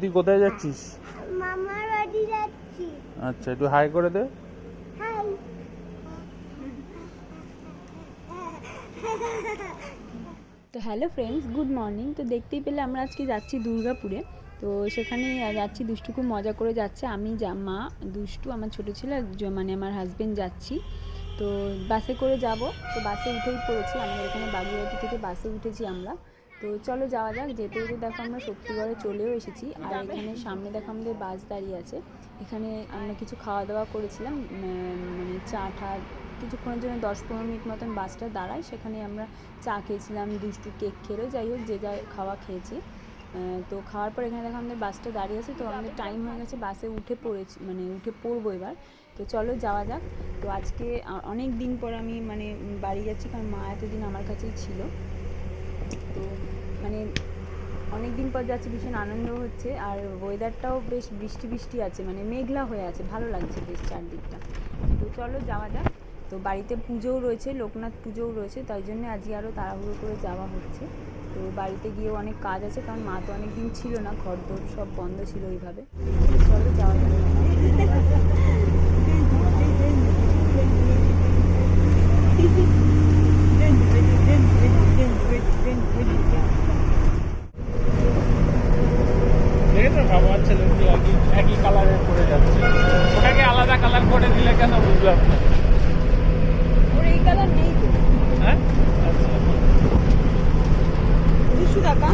তুই কোথায় যাচ্ছিস? মামার বাড়ি যাচ্ছি। আচ্ছা, একটু হাই করে দে। হাই। তো হ্যালো ফ্রেন্ডস, গুড মর্নিং। তো দেখতেই পেলে আমরা আজকে যাচ্ছি দুর্গাপুরে। তো সেখানে যাচ্ছি, দুষ্টু খুব মজা করে যাচ্ছে। আমি মা, দুষ্টু, আমার ছোটো ছেলে, মানে আমার হাজব্যান্ড যাচ্ছি। তো বাসে করে যাব। তো বাসে উঠেই পড়েছি, আমাদের এখানে বাগুইআটি থেকে বাসে উঠেছি আমরা। তো চলো যাওয়া যাক। যেতে যেতে দেখো আমরা শক্তিগড়ে চলেও এসেছি। আর এখানে সামনে দেখো আমাদের বাস দাঁড়িয়ে আছে। এখানে আমরা কিছু খাওয়া দাওয়া করেছিলাম, মানে চা ঠা। কিছুক্ষণের জন্য 10-15 মিনিট মতন বাসটা দাঁড়ায়, সেখানে আমরা চা খেয়েছিলাম, দুষ্টু কেক খেলো, যাই হোক যে যা খাওয়া খেয়েছি। তো খাওয়ার পর এখানে দেখো আমাদের বাসটা দাঁড়িয়ে আছে। তো আমাদের টাইম হয়ে গেছে, বাসে উঠে পড়বো এবার। তো চলো যাওয়া যাক। তো আজকে অনেক দিন পর আমি মানে বাড়ি যাচ্ছি, কারণ মা এতদিন আমার কাছেই ছিল। তো মানে অনেক দিন পর যাচ্ছি, ভীষণ আনন্দ হচ্ছে। আর ওয়েদারটাও বেশ বৃষ্টি বৃষ্টি আছে, মানে মেঘলা হয়ে আছে, ভালো লাগছে বেশ চারদিকটা। তো চলো যাওয়া যাক। তো বাড়িতে পুজোও রয়েছে, লোকনাথ পুজোও রয়েছে, তাই জন্য আজকে আরও তাড়াহুড়ো করে যাওয়া হচ্ছে। তো বাড়িতে গিয়েও অনেক কাজ আছে, কারণ মা তো অনেক দিন ছিল না, ঘর দোর সব বন্ধ ছিল এইভাবে। চলো যাওয়া যাক। একই কালারের পরে যাচ্ছে, ওটাকে আলাদা কালার করে দিলে কেন বুঝলাম না। ওর এই কালার নেই তো। হ্যাঁ, আচ্ছা। 200 টাকা।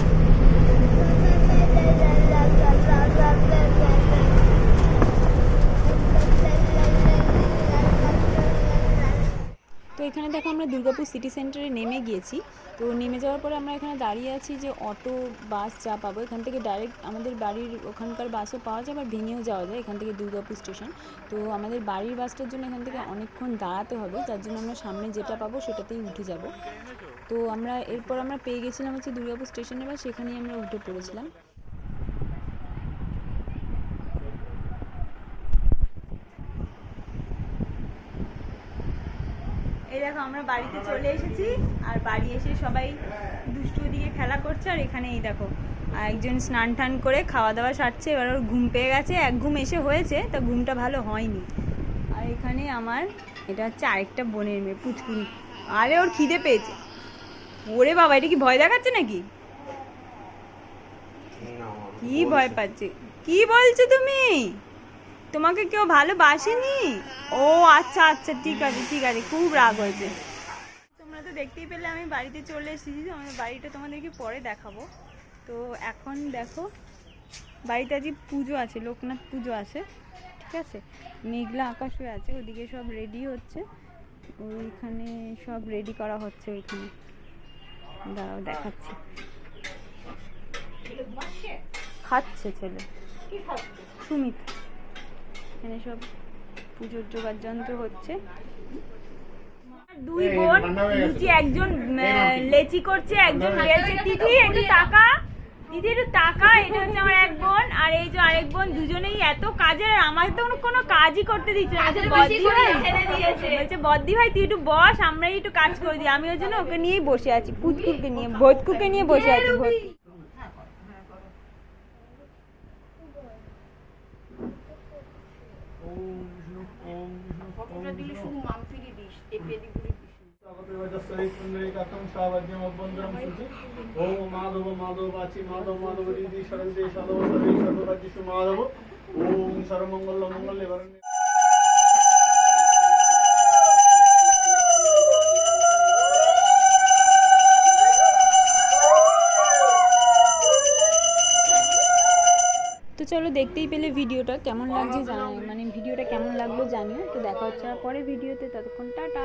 তো এখানে দেখো আমরা দুর্গাপুর সিটি সেন্টারে নেমে গিয়েছি। তো নেমে যাওয়ার পরে আমরা এখানে দাঁড়িয়ে আছি যে অটো বাস যা পাবো, এখান থেকে ডাইরেক্ট আমাদের বাড়ির ওখানকার বাসও পাওয়া যায়, আবার ভেঙেও যাওয়া যায় এখান থেকে দুর্গাপুর স্টেশন। তো আমাদের বাড়ির বাসটার জন্য এখান থেকে অনেকক্ষণ দাঁড়াতে হবে, যার জন্য আমরা সামনে যেটা পাবো সেটাতেই উঠে যাব। তো এরপর আমরা পেয়ে গেছিলাম হচ্ছে দুর্গাপুর স্টেশনে বাস, সেখানেই আমরা উঠে পড়েছিলাম। এই দেখো আমরা বাড়িতে চলে এসেছি, আর বাড়ি এসে সবাই দুষ্টু দিকে খেলা করছে। আর এখানে এই দেখো একজন স্নান টান করে খাওয়া দাওয়া সারছে, এবার ওর ঘুম পেয়ে গেছে, এক ঘুম এসে হয়েছে, তা ঘুমটা ভালো হয়নি। আর এখানে এটা হচ্ছে আরেকটা বোনের মেয়ে পুচকুনি। আরে ওর খিদে পেয়েছে। ওরে বাবা, এটা কি ভয় দেখাচ্ছে নাকি? কি ভয় পাচ্ছে? কি বলছো তুমি? তোমাকে কেউ ভালোবাসেনি? ও আচ্ছা আচ্ছা, ঠিক আছে ঠিক আছে, খুব রাগ হয়েছে। তোমরা তো দেখতেই পেলে আমি বাড়িতে চলে এসেছি। আমাদের বাড়িটা তোমাদেরকে পরে দেখাবো। তো এখন দেখো বাড়িতে আজকে পুজো আছে, লোকনাথ পুজো আছে, ঠিক আছে। মেঘলা আকাশ হয়ে আছে, ওদিকে সব রেডি হচ্ছে, ওইখানে সব রেডি করা হচ্ছে ওইখানে। দাঁড়াও দেখাচ্ছি। খাচ্ছে ছেলে, সুমিত। এখানে সব পুজোর জোগাড় যন্ত্র হচ্ছে। দুই বোন লুচি, একজন লেচি করছে, একজন বেলছে। তিথি একটু টাকা, দিদি একটু টাকা। এটা হচ্ছে আমার এক বোন, আর এই যে আরেক বোন। দুজনেই এত কাজের, আমাকে তো কোনো কাজই করতে দিচ্ছে না। বলছে বদ্দি ভাই তুই একটু বস, আমরাই একটু কাজ করে দিই। আমি ওই জন্য ওকে নিয়েই বসে আছি, পুচকুকে নিয়ে, ভোজকুকে নিয়ে বসে আছি। ओम माधव माधव वाची माधव माधव दीदी शरण दे साधव सर्वे सर्वराज्येषु माधव ओम सर्वमंगल मंगल वरण्य। তো চলো দেখতেই পেলে ভিডিওটা কেমন লাগছে, মানে ভিডিওটা কেমন লাগলো জানিও। তো দেখা হচ্ছে পরে ভিডিওতে, ততক্ষণ টাটা।